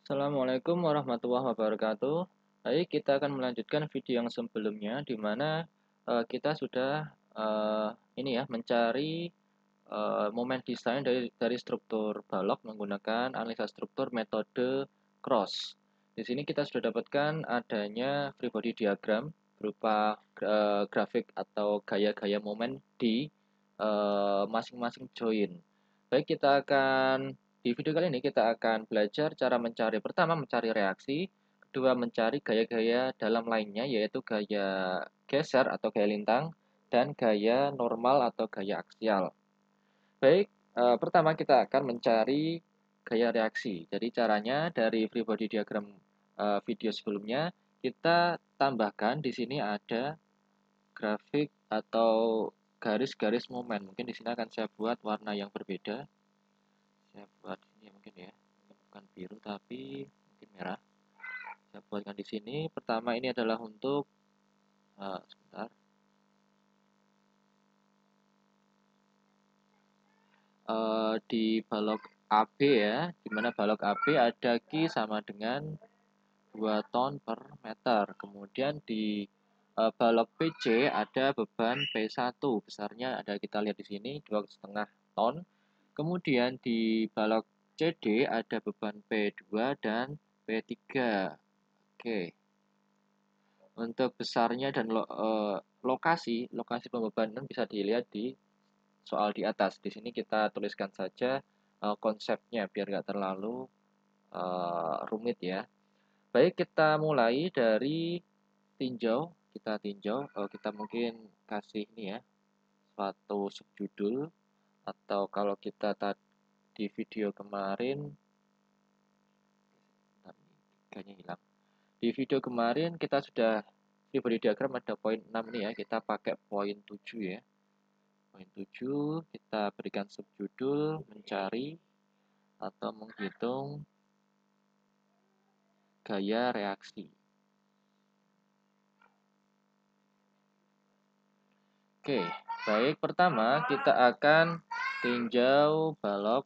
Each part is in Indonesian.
Assalamualaikum warahmatullahi wabarakatuh. Baik, kita akan melanjutkan video yang sebelumnya di mana kita sudah ini ya mencari momen desain dari struktur balok menggunakan analisa struktur metode cross. Di sini kita sudah dapatkan adanya free body diagram berupa grafik atau gaya-gaya momen di masing-masing join. Baik, di video kali ini kita akan belajar cara mencari reaksi, kedua mencari gaya-gaya dalam lainnya yaitu gaya geser atau gaya lintang dan gaya normal atau gaya aksial. Baik, pertama kita akan mencari gaya reaksi. Jadi caranya dari free body diagram video sebelumnya kita tambahkan di sini ada grafik atau garis-garis momen. Mungkin di sini akan saya buat warna yang berbeda. Saya buat ini mungkin ya, bukan biru tapi mungkin merah. Saya buatkan di sini. Pertama ini adalah untuk sebentar. Di balok AB ya, di mana balok AB ada Q sama dengan 2 ton per meter. Kemudian di balok PC ada beban P1, besarnya ada kita lihat di sini 2,5 ton. Kemudian di balok CD ada beban P2 dan P3. Oke. Untuk besarnya dan lokasi pembebanan bisa dilihat di soal di atas. Di sini kita tuliskan saja konsepnya biar nggak terlalu rumit ya. Baik, kita mulai dari tinjau. Kita tinjau, kita mungkin kasih ini ya, suatu subjudul. Atau kalau kita di video kemarin, tiganya hilang. Di video kemarin kita sudah di body diagram ada poin 6 nih ya, kita pakai poin 7 ya. Poin 7 kita berikan subjudul mencari atau menghitung gaya reaksi. Oke, baik, pertama kita akan tinjau balok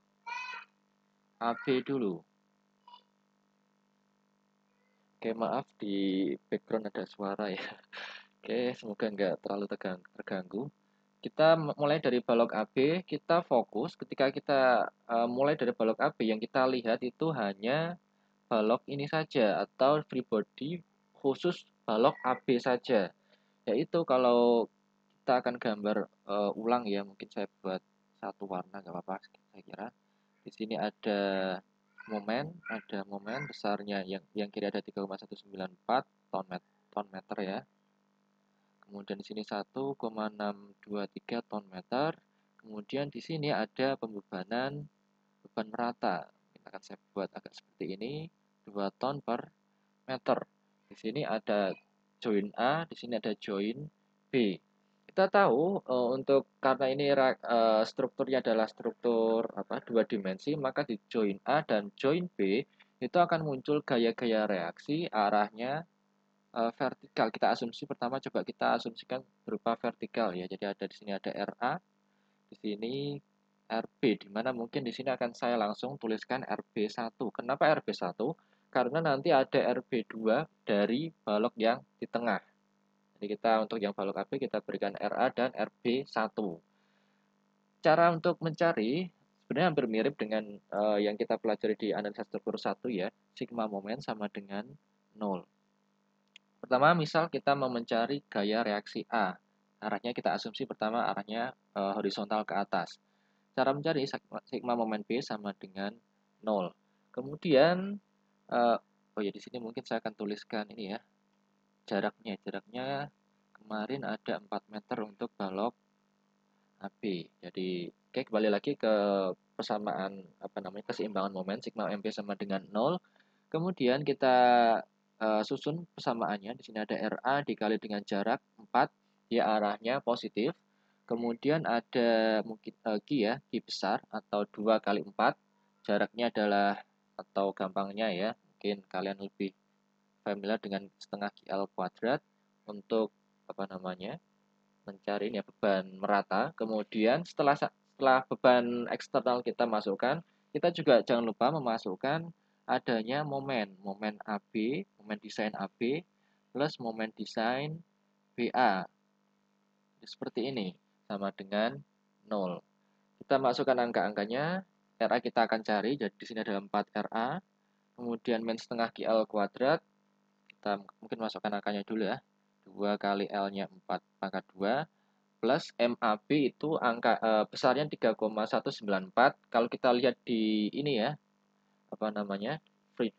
AB dulu. Oke, maaf di background ada suara ya. Oke, semoga nggak terlalu terganggu. Kita mulai dari balok AB, kita fokus ketika kita mulai dari balok AB yang kita lihat itu hanya balok ini saja atau free body khusus balok AB saja. Yaitu kalau kita akan gambar ulang ya, mungkin saya buat satu warna nggak apa-apa saya kira. Di sini ada momen besarnya yang kiri ada 3,194 ton meter ya. Kemudian di sini 1,623 ton meter. Kemudian di sini ada beban merata. Kita akan saya buat agak seperti ini, 2 ton per meter. Di sini ada join A, di sini ada join B. Kita tahu untuk karena ini strukturnya adalah struktur dua dimensi, maka di join A dan join B itu akan muncul gaya-gaya reaksi arahnya vertikal. Kita asumsi pertama coba kita asumsikan berupa vertikal ya. Jadi ada di sini ada RA, di sini RB, di mana mungkin di sini akan saya langsung tuliskan RB1. Kenapa RB1? Karena nanti ada RB2 dari balok yang di tengah. Jadi kita untuk yang balok AB kita berikan RA dan RB1. Cara untuk mencari sebenarnya hampir mirip dengan yang kita pelajari di analisa struktur 1 ya. Sigma momen sama dengan 0. Pertama, misal kita mau mencari gaya reaksi A. Arahnya kita asumsi pertama arahnya horizontal ke atas. Cara mencari sigma momen B sama dengan 0. Kemudian, oh ya di sini mungkin saya akan tuliskan ini ya, jaraknya. Jaraknya kemarin ada 4 meter untuk balok AB. Jadi, oke, kembali lagi ke persamaan keseimbangan momen sigma MB sama dengan 0. Kemudian kita susun persamaannya. Di sini ada RA dikali dengan jarak 4, dia arahnya positif. Kemudian ada mungkin Q ya, Q besar atau 2 kali 4. Jaraknya adalah atau gampangnya ya, mungkin kalian lebih familiar dengan setengah QL kuadrat untuk mencari ini ya, beban merata. Kemudian setelah beban eksternal kita masukkan, kita juga jangan lupa memasukkan adanya momen AB, momen desain AB plus momen desain BA. Seperti ini, sama dengan 0. Kita masukkan angka-angkanya, RA kita akan cari, jadi di sini ada 4 RA, kemudian min setengah GL kuadrat, kita mungkin masukkan angkanya dulu ya, 2 kali L-nya 4 pangkat 2, plus MAB itu angka besarnya 3,194. Kalau kita lihat di ini ya, apa namanya, free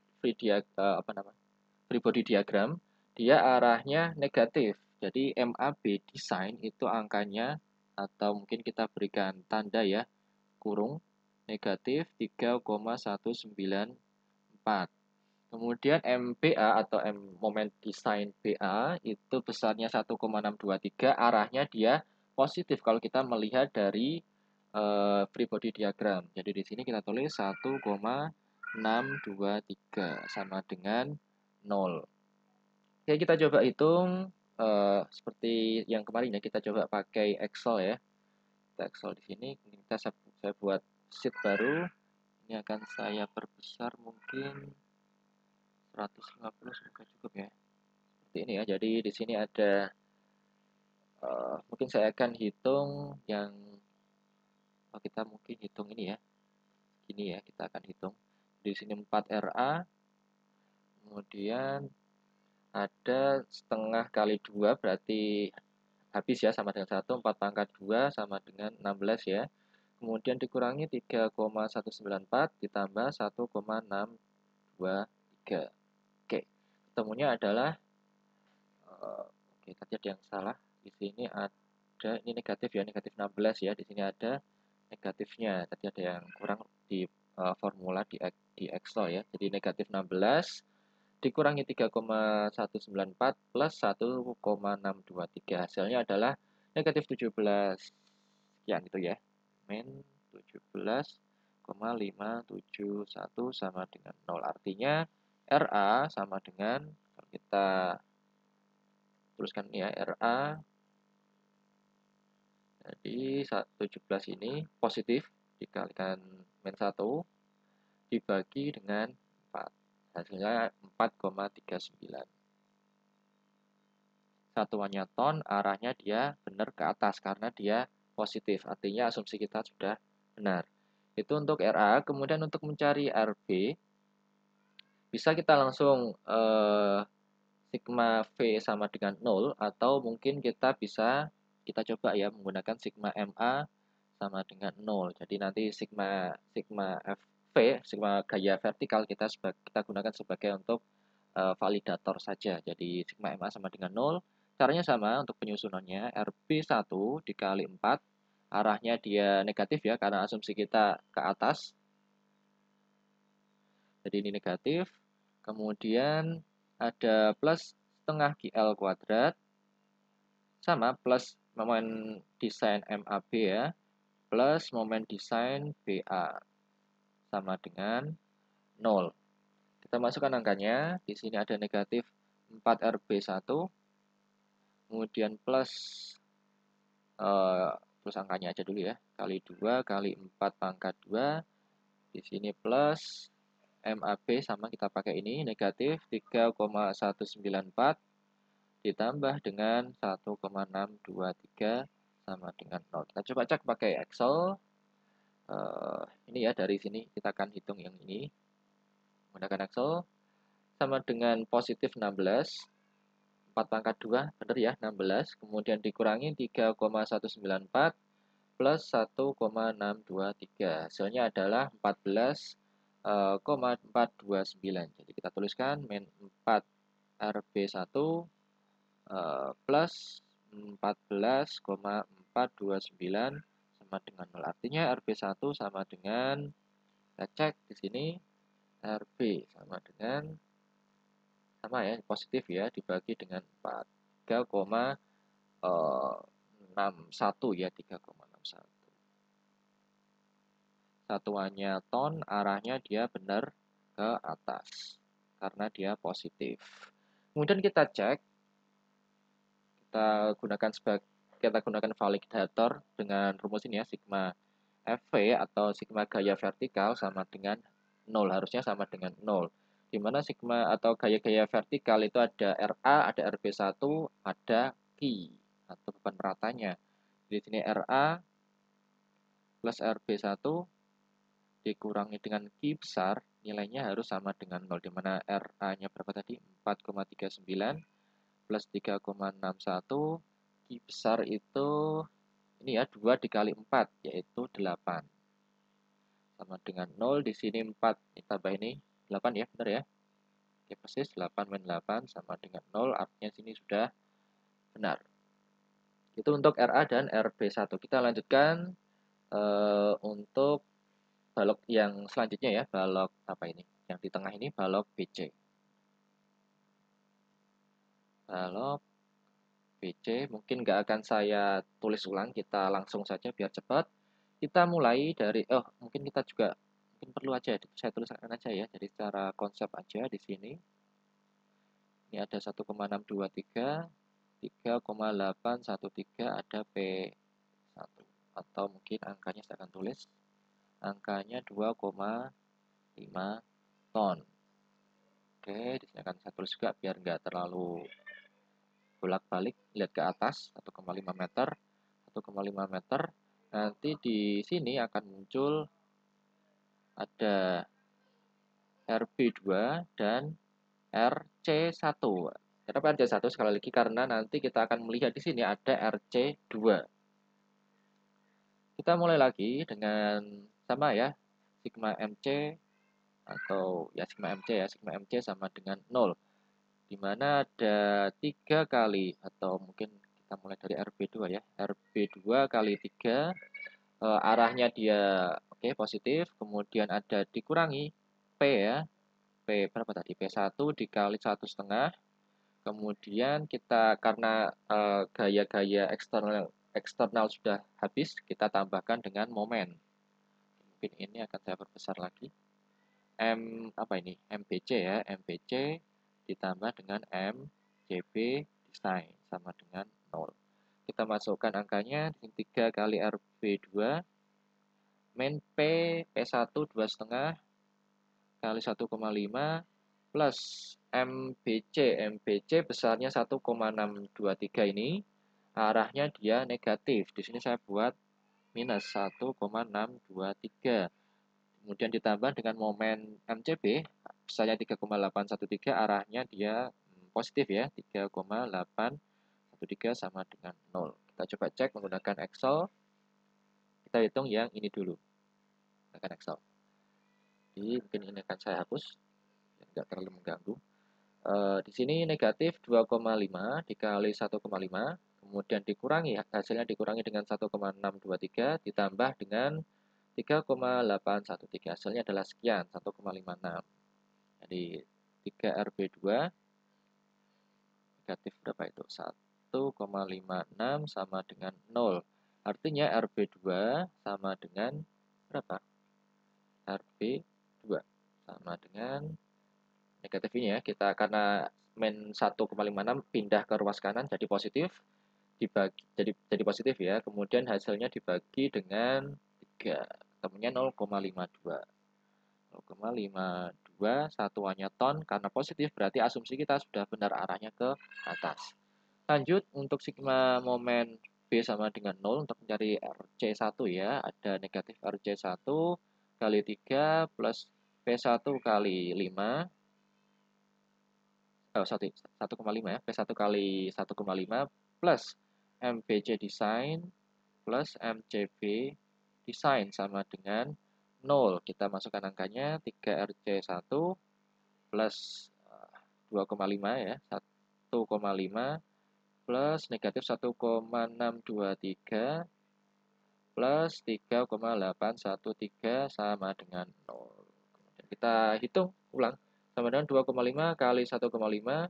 body diagram, dia arahnya negatif. Jadi MAB design itu angkanya, atau mungkin kita berikan tanda ya, kurung negatif 3,194. Kemudian MBA atau moment design BA itu besarnya 1,623, arahnya dia positif kalau kita melihat dari free body diagram. Jadi di sini kita tulis 1,623 sama dengan 0. Oke, kita coba hitung seperti yang kemarin ya, kita coba pakai Excel ya. Kita Excel di sini, saya buat sheet baru. Ini akan saya perbesar mungkin 150, semoga cukup ya. Seperti ini ya. Jadi di sini ada mungkin saya akan hitung yang kita mungkin hitung ini ya. Ini ya, kita akan hitung. Di sini 4 RA, kemudian ada setengah kali 2 berarti habis ya, sama dengan 1, 4 pangkat 2 sama dengan 16 ya. Kemudian dikurangi 3,194 ditambah 1,623. Oke, ketemunya adalah oke, tadi ada yang salah. Di sini ada, ini negatif ya, negatif 16 ya. Di sini ada negatifnya. Tadi ada yang kurang di formula di Excel ya. Jadi negatif 16 dikurangi 3,194 plus 1,623. Hasilnya adalah negatif 17. Sekian itu ya. Min 17,571 sama dengan 0. Artinya RA sama dengan, kalau kita tuliskan ini ya, RA. Jadi 17 ini positif dikalikan min 1 dibagi dengan 4. Hasilnya 4,39. Satuannya ton, arahnya dia benar ke atas karena dia positif. Artinya asumsi kita sudah benar. Itu untuk RA. Kemudian untuk mencari RB, bisa kita langsung sigma V sama dengan 0, atau mungkin kita coba ya menggunakan sigma MA sama dengan 0. Jadi nanti sigma FV, sigma gaya vertikal kita gunakan sebagai untuk validator saja. Jadi sigma MA sama dengan 0. Caranya sama untuk penyusunannya, RB1 dikali 4, arahnya dia negatif ya karena asumsi kita ke atas. Jadi ini negatif. Kemudian ada plus setengah GL kuadrat sama plus momen desain MAB ya, plus momen desain BA sama dengan 0. Kita masukkan angkanya. Di sini ada negatif 4RB1, kemudian plus angkanya aja dulu ya, kali 2 kali 4 pangkat 2. Di sini plus MAB sama kita pakai ini negatif 3,194 ditambah dengan 1,623 sama dengan 0. Kita coba cek pakai Excel. Ini ya, dari sini kita akan hitung yang ini menggunakan Excel. Sama dengan positif 16, 4 pangkat 2, benar ya, 16. Kemudian dikurangi 3,194 plus 1,623. Hasilnya adalah 14,429. Jadi kita tuliskan min 4 RB1 plus 14,429 sama dengan 0. Artinya RB1 sama dengan, kita cek di sini, RB sama dengan, sama ya, positif ya, dibagi dengan 4. 3,61 ya, 3,61. Satuannya ton, arahnya dia benar ke atas karena dia positif. Kemudian kita cek, kita gunakan validator dengan rumus ini ya, sigma FV atau sigma gaya vertikal sama dengan 0, harusnya sama dengan 0. Di mana sigma atau gaya-gaya vertikal itu ada RA, ada RB1, ada Q atau beban ratanya. Di sini RA plus RB1 dikurangi dengan Q besar, nilainya harus sama dengan 0, di mana RA-nya berapa tadi? 4,39 plus 3,61, Q besar itu ini ya 2 dikali 4, yaitu 8. Sama dengan 0, di sini 4, ditambah ini 8 ya, benar ya? Oke, persis 8 min 8 sama dengan 0, artinya sini sudah benar. Itu untuk RA dan RB1. Kita lanjutkan untuk balok yang selanjutnya ya, balok apa ini? Yang di tengah ini balok BC. Balok BC mungkin nggak akan saya tulis ulang, kita langsung saja biar cepat. Kita mulai dari, mungkin kita juga mungkin perlu aja, saya tuliskan aja ya, jadi secara konsep aja di sini. Ini ada 1,623, 3,813, ada P1. Atau mungkin angkanya saya akan tulis, angkanya 2,5 ton. Oke, di sini akan saya tulis juga biar nggak terlalu bolak-balik, lihat ke atas, 1,5 meter, 1,5 meter. Nanti di sini akan muncul ada RB2 dan RC1. Kenapa RC1 sekali lagi? Karena nanti kita akan melihat di sini ada RC2. Kita mulai lagi dengan sama ya, sigma MC atau ya sigma MC ya, sigma MC sama dengan 0. Di mana ada 3 kali atau mungkin kita mulai dari RB2 ya. RB2 kali 3, arahnya dia oke positif, kemudian ada dikurangi P ya. P berapa tadi? P1 dikali 1,5. Kemudian kita karena gaya-gaya eksternal eksternal sudah habis, kita tambahkan dengan momen. Mungkin ini akan saya perbesar lagi. M apa ini? MBC ya, MBC ditambah dengan MCB design sama dengan 0. Kita masukkan angkanya, 3 kali RB2 min P, P1 2,5 kali 1,5 plus MBC. MBC besarnya 1,623 ini, arahnya dia negatif. Di sini saya buat minus 1,623. Kemudian ditambah dengan momen MCB, besarnya 3,813, arahnya dia positif ya, 3,813 sama dengan 0. Kita coba cek menggunakan Excel. Kita hitung yang ini dulu, menggunakan Excel. Jadi mungkin ini akan saya hapus, tidak terlalu mengganggu. Di sini negatif 2,5 dikali 1,5, kemudian dikurangi, hasilnya dikurangi dengan 1,623, ditambah dengan 3,813, hasilnya adalah sekian, 1,56. Jadi 3RB2 negatif berapa itu? 1,56 sama dengan 0. Artinya RB2 sama dengan berapa? RB2 sama dengan negatif ini ya. Kita karena min 1,56 pindah ke ruas kanan jadi positif, dibagi jadi positif ya. Kemudian hasilnya dibagi dengan 3, ketemunya 0,52. 0,52 satuannya ton, karena positif berarti asumsi kita sudah benar arahnya ke atas. Lanjut untuk sigma momen B sama dengan 0 untuk mencari RC1 ya, ada negatif RC1 kali 3 plus P1 kali 5, 1,5 ya, P1 kali 1,5 plus MBC design plus MCB design sama dengan 0. Kita masukkan angkanya, 3RC1 plus 2,5 ya, 1,5 plus negatif 1,623 plus 3,813 sama dengan 0. Kemudian kita hitung ulang, sama dengan 2,5 kali 1,5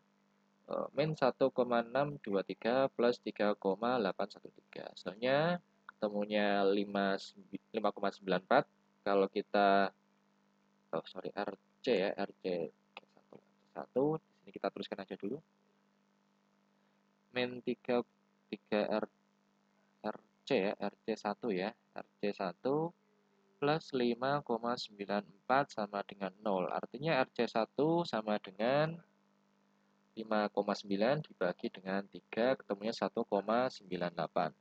min 1,623 plus 3,813. Hasilnya ketemunya 5,94. Kalau kita RC ya, RC1. Di sini kita tuliskan aja dulu. Min 3 RC ya, RC1 ya. RC1 plus 5,94 sama dengan 0. Artinya RC1 sama dengan 5,9 dibagi dengan 3, ketemunya 1,98.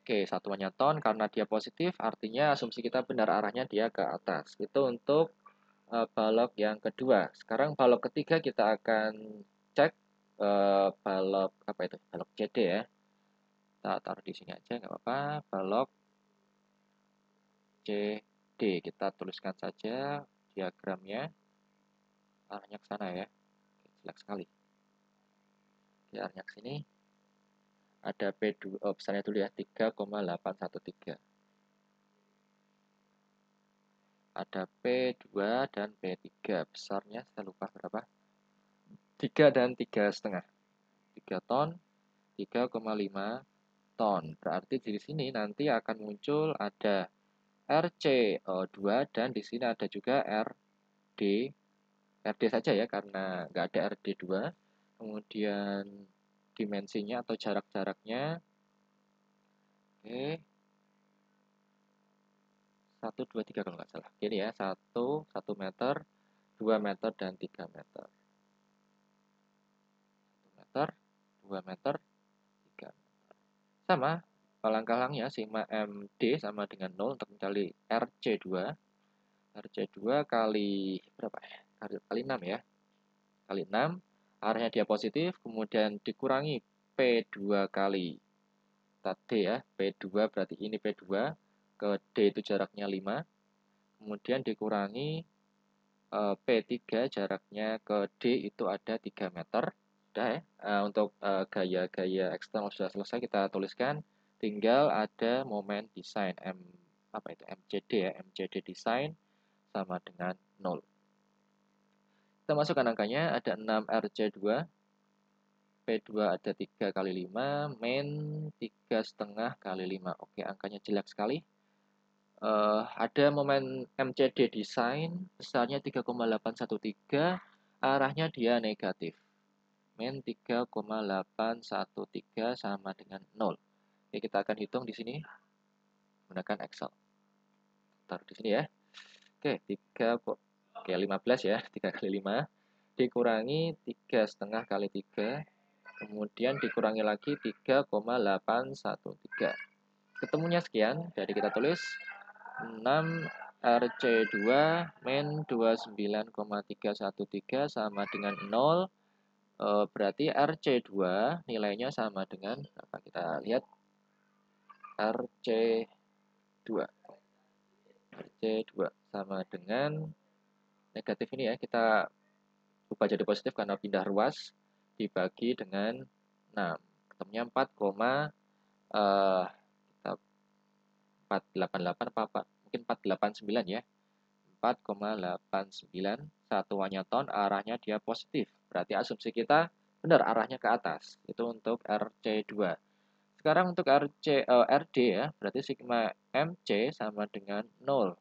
Oke, satuannya ton karena dia positif, artinya asumsi kita benar arahnya dia ke atas. Itu untuk balok yang kedua. Sekarang balok ketiga kita akan cek balok apa itu? Balok CD ya. Kita taruh di sini aja nggak apa-apa. Balok CD kita tuliskan saja diagramnya. Arahnya ke sana ya. Oke, jelek sekali. Oke, arahnya ke sini. Ada P2, besarnya dulu ya, 3,813. Ada P2 dan P3. Besarnya saya lupa berapa. 3 dan 3,5. 3 ton, 3,5 ton. Berarti di sini nanti akan muncul ada RC2 dan di sini ada juga RD. RD saja ya karena nggak ada RD2. Kemudian dimensinya atau jarak-jaraknya. Oke. 1, 2, 3 kalau nggak salah. Ini ya, 1 meter, 2 meter, dan 3 meter. 1 meter, 2 meter, 3 meter. Sama, langkah-langkahnya sigma MD sama dengan 0 untuk mencari RC2. RC2 kali berapa ya? Kali 6 ya. Kali 6, arahnya dia positif, kemudian dikurangi P2 kali D ya. P2 berarti ini P2, ke D itu jaraknya 5. Kemudian dikurangi P3 jaraknya ke D itu ada 3 meter. Sudah ya. Untuk gaya-gaya eksternal sudah selesai kita tuliskan. Tinggal ada momen desain apa itu MCD ya. MCD desain sama dengan 0. Kita masukkan angkanya ada 6 RC2. P2 ada 3 kali 5. Min 3,5 kali 5. Oke, angkanya jelek sekali. Ada momen MCD desain besarnya 3,813, arahnya dia negatif. Min 3,813 sama dengan 0. Oke, kita akan hitung di sini menggunakan Excel. Taruh di sini ya. Oke, 15 ya, 3 kali 5 dikurangi 3,5 kali 3, kemudian dikurangi lagi 3,813. Ketemunya sekian, jadi kita tulis 6 RC2 min 29,313 sama dengan 0. Berarti RC2 nilainya sama dengan apa? Kita lihat RC2. RC2 sama dengan negatif ini ya. Kita ubah jadi positif karena pindah ruas dibagi dengan 6. Ketemunya 4,488 apa? Mungkin 489 ya. 4,89 satuannya ton, arahnya dia positif. Berarti asumsi kita benar arahnya ke atas. Itu untuk RC2. Sekarang untuk RD ya, berarti sigma MC sama dengan 0.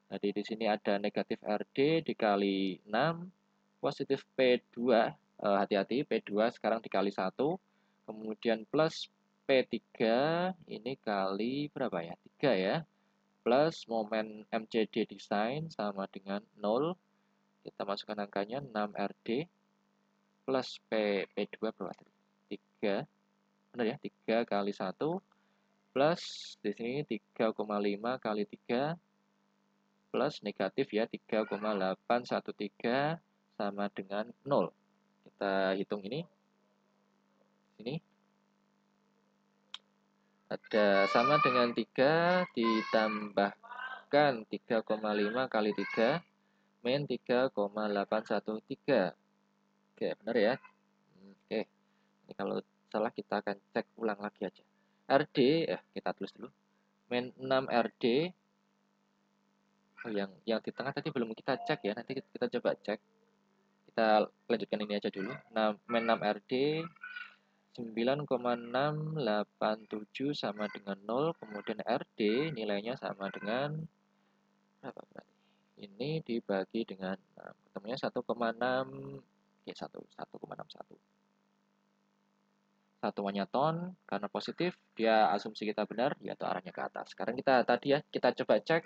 Jadi di sini ada negatif RD dikali 6, positif P2, hati-hati P2 sekarang dikali 1, kemudian plus P3 ini kali berapa ya? 3 ya. Plus momen MCD design sama dengan 0. Kita masukkan angkanya 6RD plus P2 berapa tadi? 3. Benar ya? 3 kali 1 plus di sini 3,5 kali 3 plus negatif ya 3,813 sama dengan 0. Kita hitung ini. Sini. Ada sama dengan 3 ditambahkan 3,5 kali 3 min 3,813. Oke, benar ya? Oke. Ini kalau salah kita akan cek ulang lagi aja. RD, kita tulis dulu. Min 6 RD. Oh, yang di tengah tadi belum kita cek ya. Nanti kita coba cek. Kita lanjutkan ini aja dulu. Min 6 RD 9,687 sama dengan 0. Kemudian RD nilainya sama dengan berapa berarti? Ini dibagi dengan 6. Ketemunya 1,6. Oke, 1,61. satuannya ton, karena positif, dia asumsi kita benar, yaitu arahnya ke atas. Sekarang kita tadi ya, kita coba cek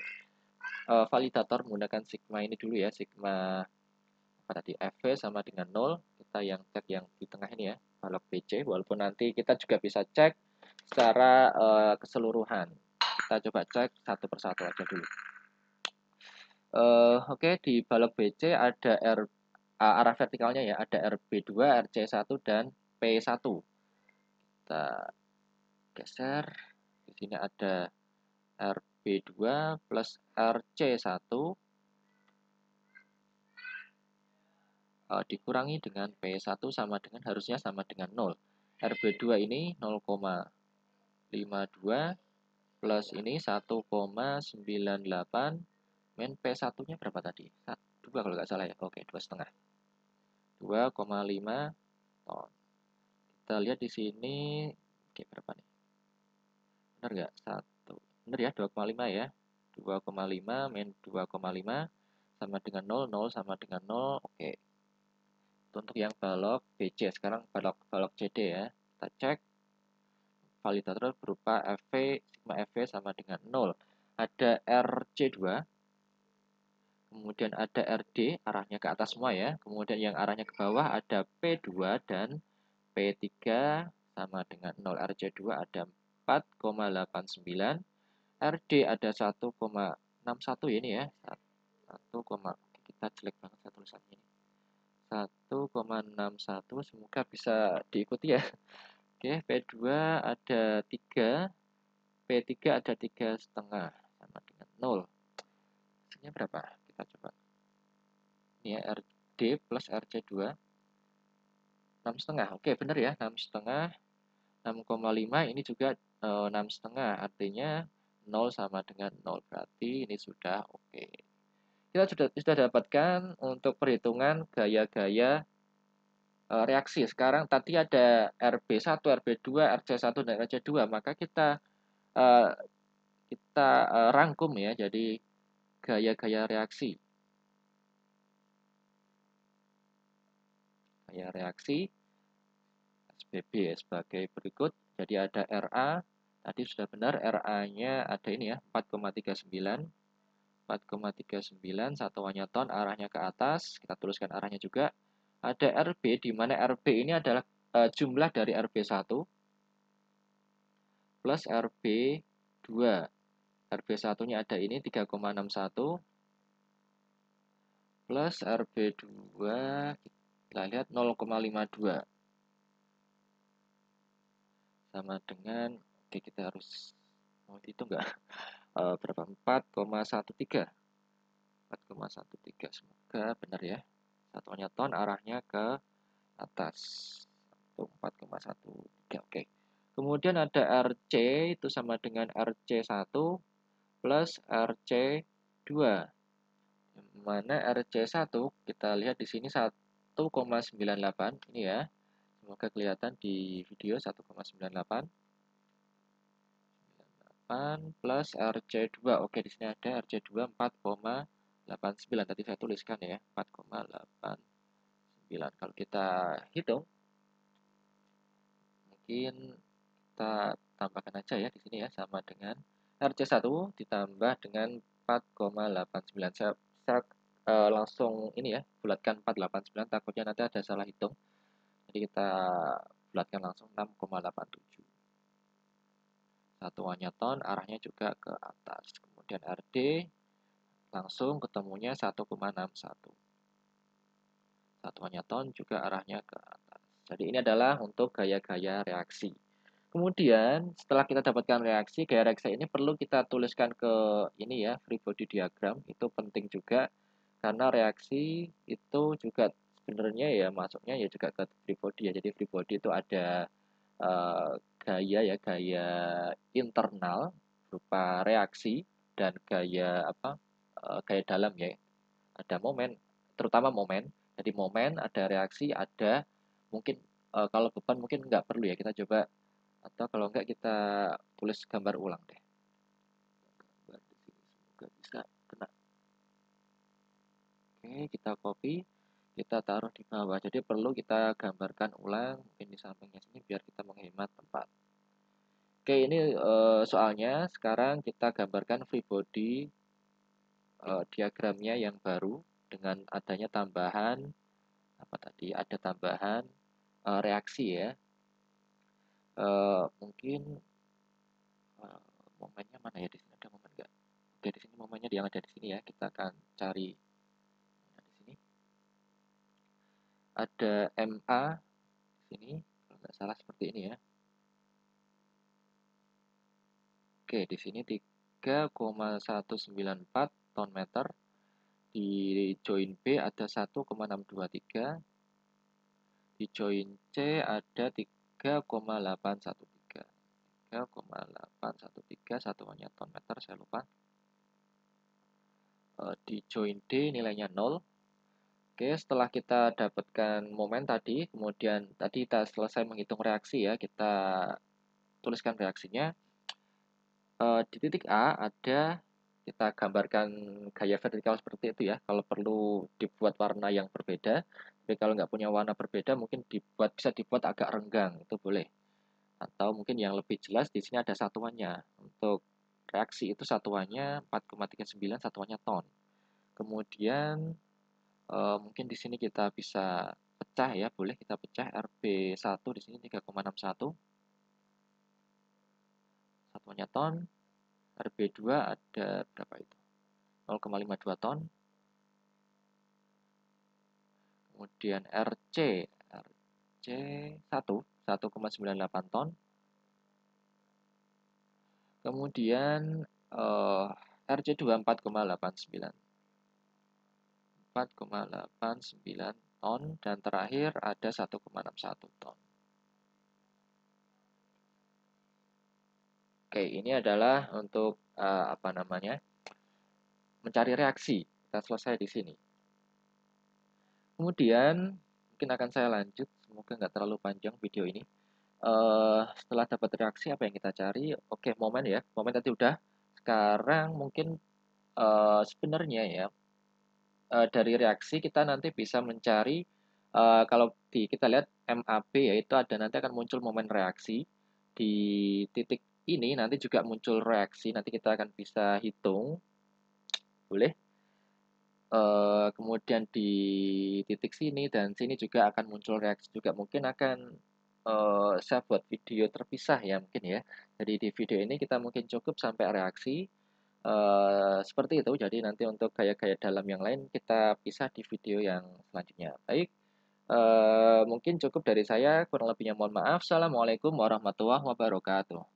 validator menggunakan sigma ini dulu ya, sigma apa tadi, FV sama dengan 0, kita yang cek yang di tengah ini ya, balok BC, walaupun nanti kita juga bisa cek secara keseluruhan. Kita coba cek satu persatu aja dulu. Oke, di balok BC ada arah vertikalnya ya, ada RB2, RC1, dan P1. Kita geser. Di sini ada RB2 plus RC1 dikurangi dengan P1 sama dengan harusnya sama dengan 0. RB2 ini 0,52 plus ini 1,98 min P1-nya berapa tadi? 2 kalau nggak salah ya. Oke, 2,5. 2,5 ton. Kita lihat di sini, oke berapa nih? Benar nggak? 1. Benar ya, 2,5 ya. 2,5 min 2,5 sama dengan 0, 0 sama dengan 0. Oke. Untuk yang balok BC, sekarang balok CD ya. Kita cek validator berupa FV, sigma FV sama dengan 0. Ada RC2, kemudian ada RD, arahnya ke atas semua ya. Kemudian yang arahnya ke bawah ada P2 dan P3 sama dengan 0. RC2 ada 4,89. RD ada 1,61 ya ini ya. 1, kita jelek banget saya tulisannya ini. 1,61, semoga bisa diikuti ya. Oke, P2 ada 3, P3 ada 3,5 sama dengan 0. Hasilnya berapa? Kita coba. Ini ya, RD plus RC2 6,5. Oke, benar ya, 6,5. 6,5 ini juga 6,5, artinya 0 sama dengan 0. Berarti ini sudah oke. Kita sudah dapatkan untuk perhitungan gaya-gaya reaksi. Sekarang tadi ada RB1, RB2, RC1, dan RC2, maka kita rangkum ya, jadi gaya-gaya reaksi. Gaya reaksi SBB sebagai berikut. Jadi ada RA, tadi sudah benar, RA-nya ada ini ya, 4,39. 4,39, satuannya ton, arahnya ke atas, kita tuliskan arahnya juga. Ada RB, di mana RB ini adalah jumlah dari RB1 plus RB2. RB1-nya ada ini 3,61 plus RB2, kita lihat 0,52. Sama dengan, oke kita harus mau hitung nggak? Berapa? 4,13. 4,13, semoga benar ya. Satuannya ton, arahnya ke atas. 4,13. Oke. Kemudian ada RC, itu sama dengan RC1 plus RC2. Mana RC1, kita lihat di sini 1,98 ini ya. Semoga kelihatan di video 1,98 plus RC2. Oke, di sini ada RC2 4,89. Tadi saya tuliskan ya, 4,89. Kalau kita hitung, mungkin kita tambahkan aja ya di sini ya, sama dengan RC1 ditambah dengan 4,89. Saya langsung ini ya, bulatkan 4,89, takutnya nanti ada salah hitung. Jadi kita bulatkan langsung 6,87. Satuannya ton, arahnya juga ke atas. Kemudian RD, langsung ketemunya 1,61. Satuannya ton, juga arahnya ke atas. Jadi ini adalah untuk gaya-gaya reaksi. Kemudian setelah kita dapatkan reaksi, gaya reaksi ini perlu kita tuliskan ke ini ya, free body diagram. Itu penting juga karena reaksi itu juga sebenarnya ya masuknya ya juga ke free body ya. Jadi free body itu ada gaya ya, gaya internal berupa reaksi dan gaya apa? Gaya dalam ya. Ada momen, terutama momen. Jadi momen, ada reaksi, ada mungkin kalau beban mungkin nggak perlu ya. Kita coba, atau kalau enggak kita tulis gambar ulang deh. Gambar di sini semoga bisa kena. Oke, kita copy. kita taruh di bawah. Jadi perlu kita gambarkan ulang mungkin di sampingnya sini biar kita menghemat tempat. Oke, ini soalnya sekarang kita gambarkan free body diagramnya yang baru dengan adanya tambahan apa tadi? Ada tambahan reaksi ya. Mungkin momennya mana ya, di sini ada momen nggak? Oke, di sini momennya yang ada di sini ya. Kita akan cari di sini. Ada MA di sini, kalau nggak salah seperti ini ya. Oke, di sini 3,194 ton meter. Di join B ada 1,623. Di join C ada 3,813. 3,813 satuannya ton meter, saya lupa. Di join D nilainya 0. Oke, setelah kita dapatkan momen tadi, kemudian tadi kita selesai menghitung reaksi ya, kita tuliskan reaksinya. Di titik A ada, kita gambarkan gaya vertikal seperti itu ya, kalau perlu dibuat warna yang berbeda, tapi kalau nggak punya warna berbeda mungkin bisa dibuat agak renggang, itu boleh. Atau mungkin yang lebih jelas di sini ada satuannya. Untuk reaksi itu satuannya 4,39, satuannya ton. Kemudian mungkin di sini kita bisa pecah ya, boleh kita pecah RB1 di sini 3,61, satuannya ton. RB2 ada berapa itu? 0,52 ton. Kemudian RC1 1,98 ton. Kemudian RC2 4,89 ton, dan terakhir ada 1,61 ton. Oke, ini adalah untuk apa namanya, mencari reaksi. Kita selesai di sini. Kemudian mungkin akan saya lanjut, semoga nggak terlalu panjang video ini. Setelah dapat reaksi apa yang kita cari? Oke, momen ya, momen tadi udah. Sekarang mungkin sebenarnya ya, dari reaksi kita nanti bisa mencari, kalau kita lihat MAB yaitu ada nanti akan muncul momen reaksi. Di titik ini nanti juga muncul reaksi, nanti kita akan bisa hitung, boleh. Kemudian di titik sini dan sini juga akan muncul reaksi juga. Mungkin akan saya buat video terpisah ya mungkin ya. Jadi di video ini kita mungkin cukup sampai reaksi. Seperti itu. Jadi nanti untuk gaya-gaya dalam yang lain kita pisah di video yang selanjutnya. Baik, mungkin cukup dari saya. Kurang lebihnya mohon maaf. Assalamualaikum warahmatullahi wabarakatuh.